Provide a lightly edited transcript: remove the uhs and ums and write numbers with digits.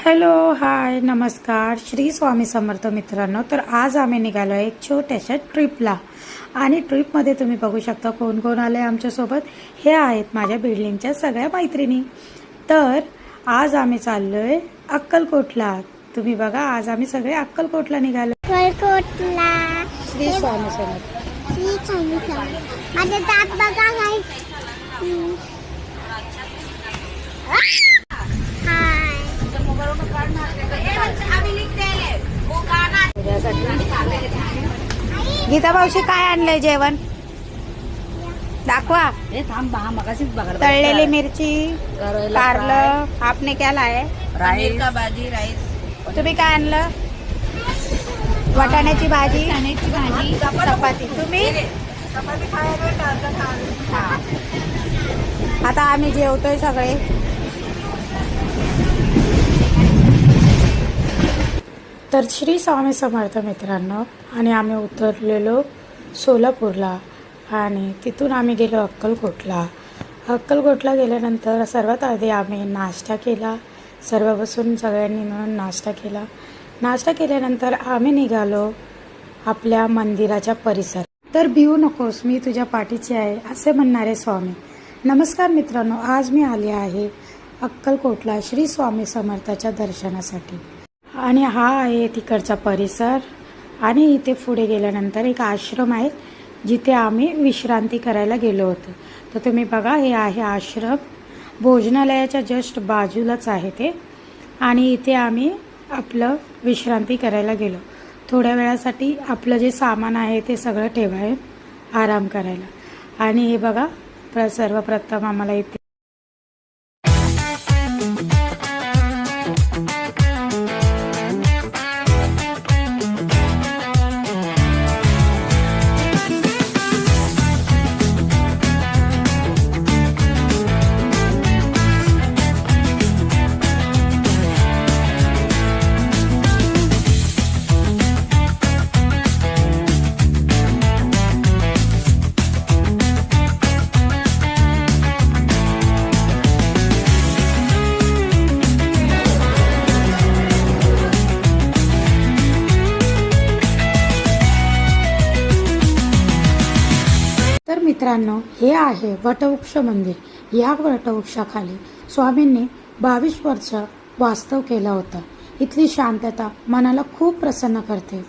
Hello, हाय, नमस्कार. श्री स्वामी समर्थ मित्रांनो. तर आज आम्ही निघालो एक छोट्याशा ट्रिपला आणि ट्रिपमध्ये तुम्ही बघू शकता कोण कोण आले आमच्यासोबत. हे आहेत माझ्या बिल्डिंगच्या सगळ्या मैत्रिणी. तर आज आम्ही चाललोय अक्कलकोटला. तुम्ही बघा, आज आम्ही सगळे अक्कलकोटला निघालो. अक्कलकोटला श्री स्वामी समर्थ. श्री स्वामी समर्थ. माझे दात बघा काय. गीता मावशी, काय आणलंय जेवण? दाखवा. तळलेली मिरची, कारलं. आपने क्या लाए? पनीर का भाजी, राईस. तुम्ही काय आणलं? वाटाण्याची भाजी, चपाती. तुम्ही? हा. आता आम्ही जेवतोय सगळे. तर श्री स्वामी समर्थ मित्रांनो. आणि आम्ही उतरलेलो सोलापूरला आणि तिथून आम्ही गेलो अक्कलकोटला. अक्कलकोटला गेल्यानंतर सर्वात आधी आम्ही नाश्ता केला. सर्व बसून सगळ्यांनी मिळून नाश्ता केला. नाश्ता केल्यानंतर आम्ही निघालो आपल्या मंदिराच्या परिसर. तर भिवू नकोस, मी तुझ्या पाठीची आहे असे म्हणणारे स्वामी. नमस्कार मित्रांनो, आज मी आले आहे अक्कलकोटला श्री स्वामी समर्थाच्या दर्शनासाठी. आणि हा आहे तिकडचा परिसर. आणि इथे पुढे गेल्यानंतर एक आश्रम आहे जिथे आम्ही विश्रांती करायला गेलो होतो. तर तुम्ही बघा, हे आहे आश्रम. भोजनालयाच्या जस्ट बाजूलाच आहे ते. आणि इथे आम्ही आपलं विश्रांती करायला गेलो. थोड्या वेळासाठी आपलं जे सामान आहे ते सगळं ठेवाय, आराम करायला. आणि हे बघा, सर्वप्रथम आम्हाला इथे मित्रांनो, हे आहे वटवृक्ष मंदिर. या वटवृक्षाखाली स्वामींनी 22 वर्ष वास्तव केलं होतं. इथली शांतता मनाला खूप प्रसन्न करते.